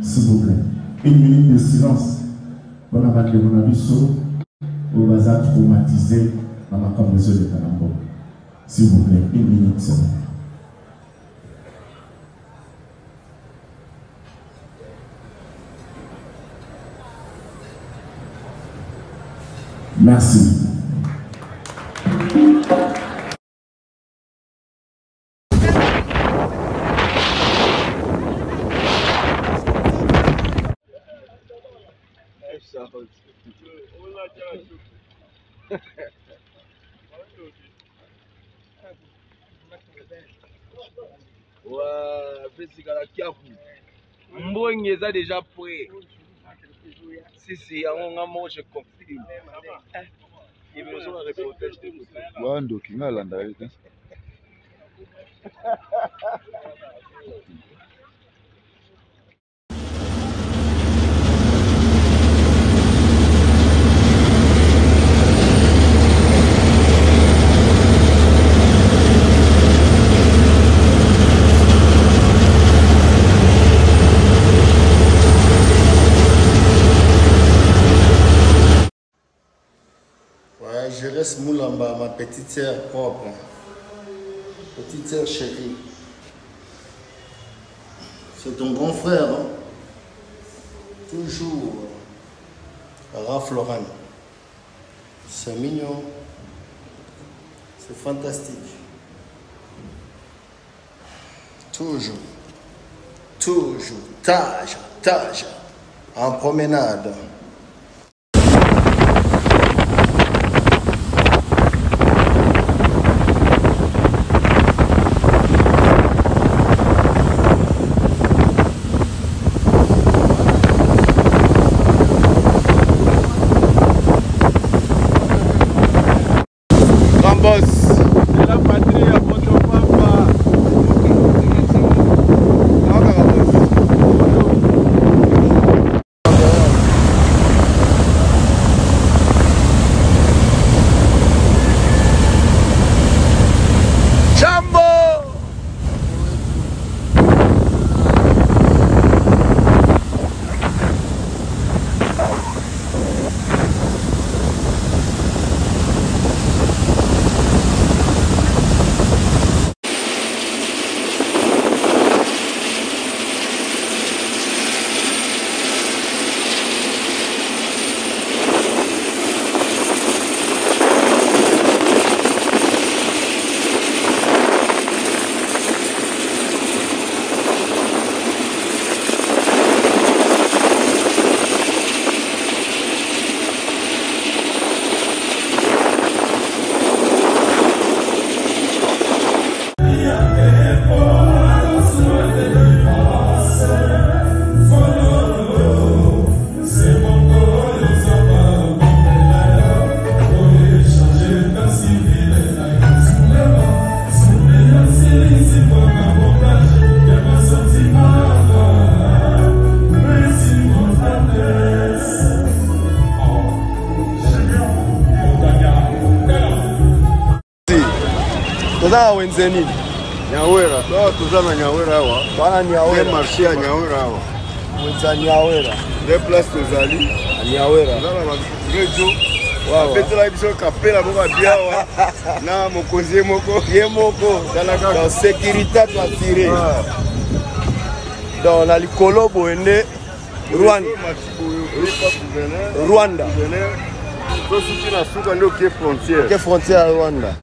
S'il vous plaît, une minute de silence. On a battu mon abisso, on va traumatiser dans ma commission de Kanambo. S'il vous plaît, une minute seulement. Merci. Mbongi est déjà prêt. Si, on a mangé, je confirme. Il me semble un reportage de côté. Wando kingalanda yote. Je reste Moulamba, ma petite sœur propre, petite sœur chérie. C'est ton grand frère, hein? Toujours Raph Laurent. C'est mignon, c'est fantastique. Toujours, Tage, en promenade. Toza wenzeni Nyawera, toza na Nyawera wa. bana Nyawera marché ya Nyawera wa. wenza Nyawera Deux places tozali Nyawera toza na rejo wa petela biso kapela moko bia wa na mokonzi moko dans sécurité to attirer dans la likolo boende Rwanda to suti na suka ndio ke frontière ya Rwanda.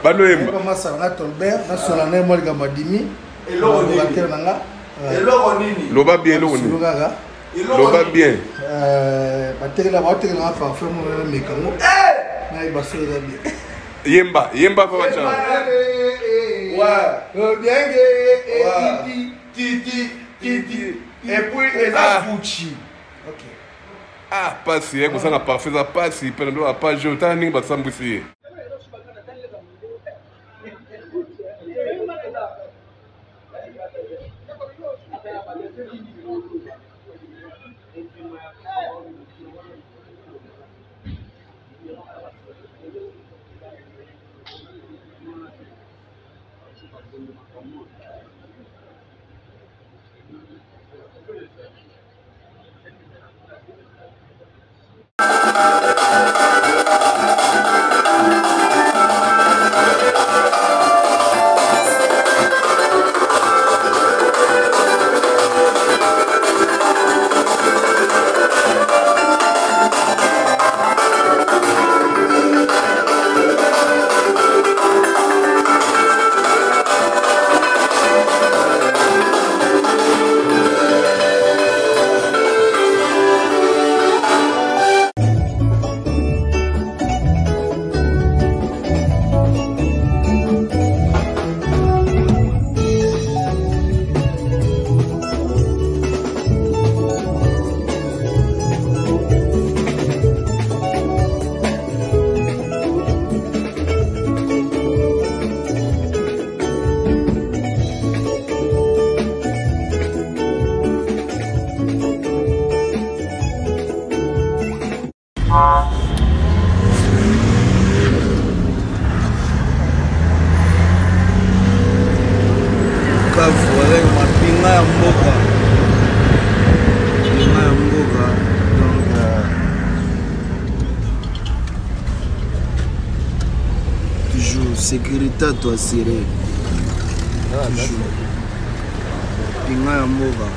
Bano yemba kama sanga Tolbert na solana mo liga madimi loba bien loba bien batekela batekela parfum mo na mekango na ibasela bien yemba fa bacha bien titi et puis les Gucci. OK. Ah, passi, é kusanga parfait za passi, pelo ndo apaje utani batsambusi. Sécurité à toi, Siré. Toujours. Pinga ya mboga.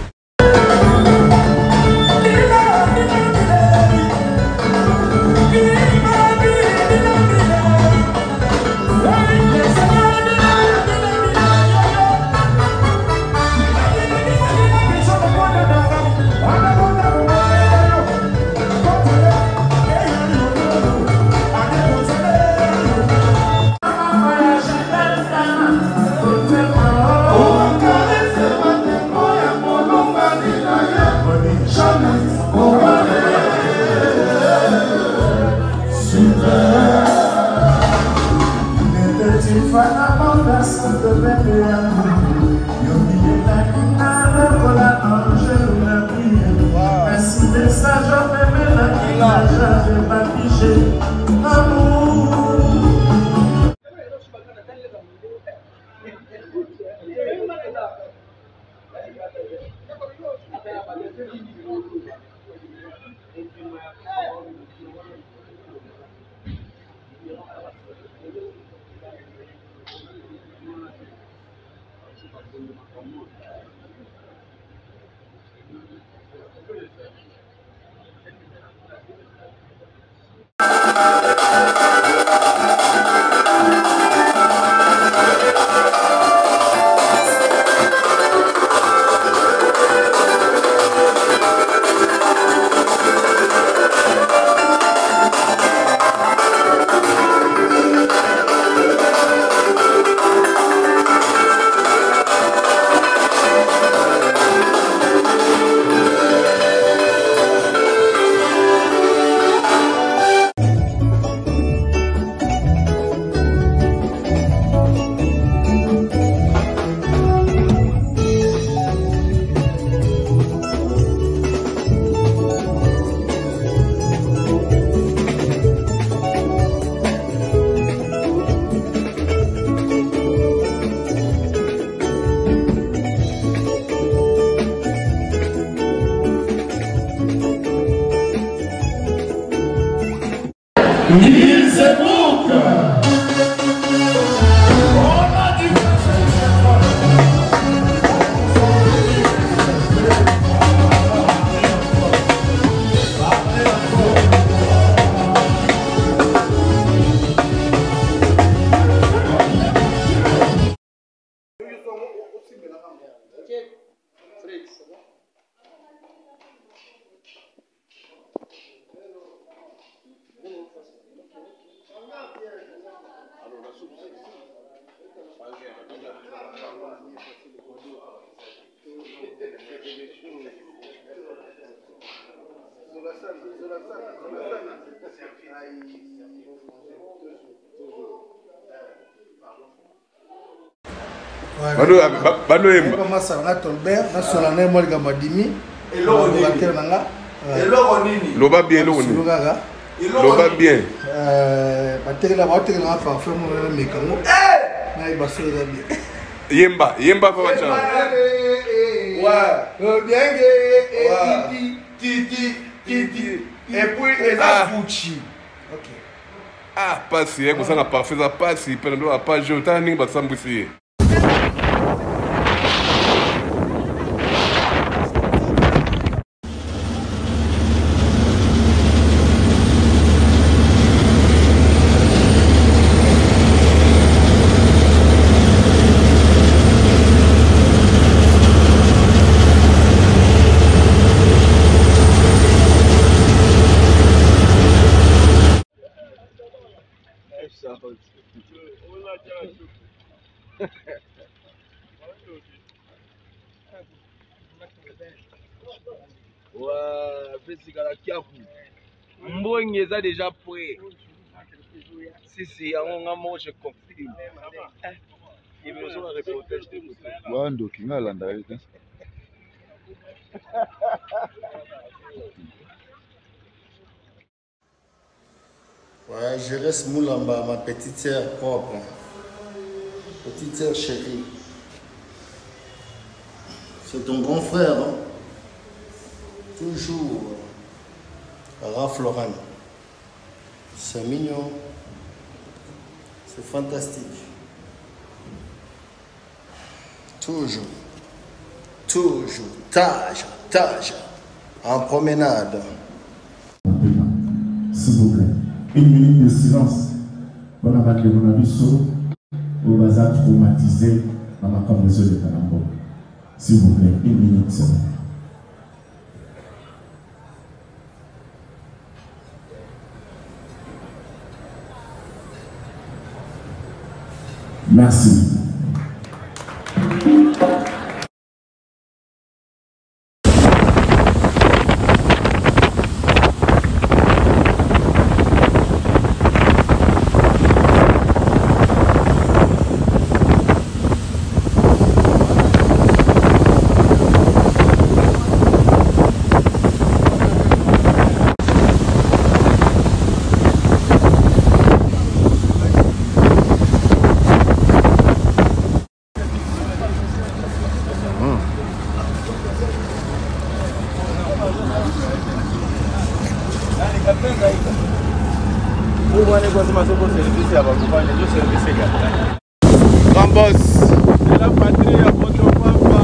Bado yemba. Comment ça va Tolbert, na solana moi le madimi. Loba bien lo ni. Loba bien. Bateri la baterie la parfum mo na mekango. Na ibaso la bien. Yemba kwa wacha. Ouais, bien titi. Et puis la Gucci. OK. Ah, passe, hein, ça n'a pas fait ça passe, pendant la page je t'en ai pas sambousi. Mbongi est déjà prêt. Si, moi je confirme. Il me semble un reportage de vous. Wando kingala ndaika. Ouais, je reste Moulamba, ma petite sœur propre. Petite sœur chérie. C'est ton grand frère, hein? Toujours. Ralph Lauren. C'est mignon. C'est fantastique. Toujours. Tage. En promenade. S'il vous plaît, une minute de silence. On a battu mon abisso. On va traumatiser dans ma commission de Kanambo. S'il vous plaît, une minute seulement. Merci. Rambos. C'est la patrie à votre papa.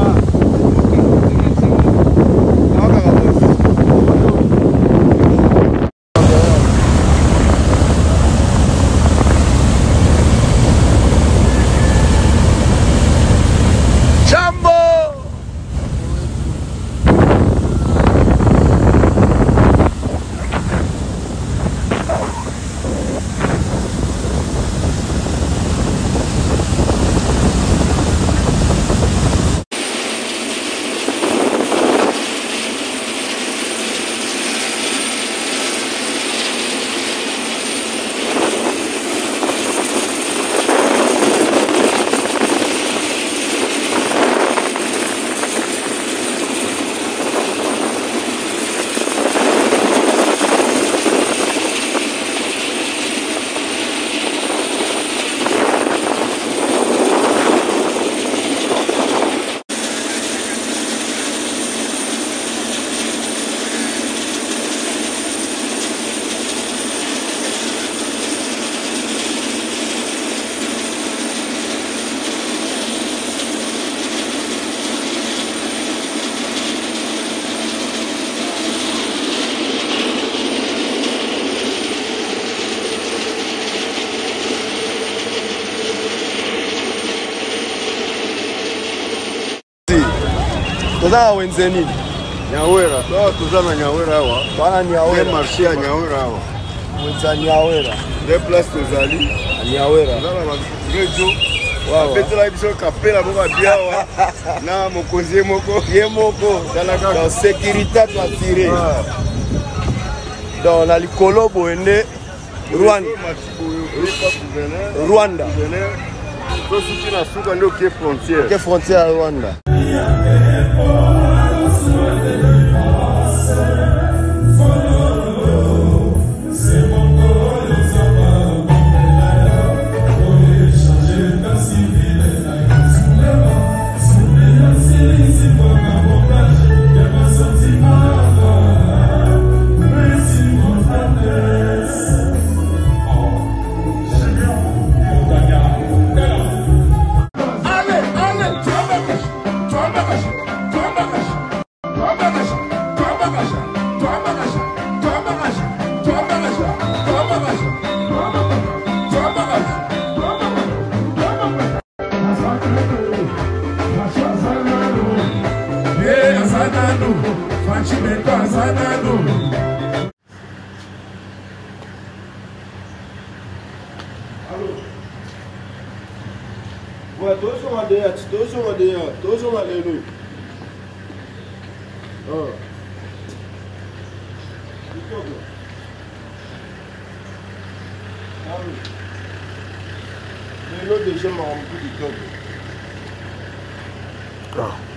Toza wenzeni. Nyawera. Toza na Nyawera hawa. Bana Nyawera. Marché ya Nyawera hawa. Wenza Nyawera. Des places tozali. Nyawera. Toza na radio. Wow. Petela biso kapela moko bia wa. Na mokonzi moko, ye moko. Dans sécurité to assurer. Donc on a le Colo Boende, Rwanda. Rwanda. Quelle frontière à Rwanda? Déjà,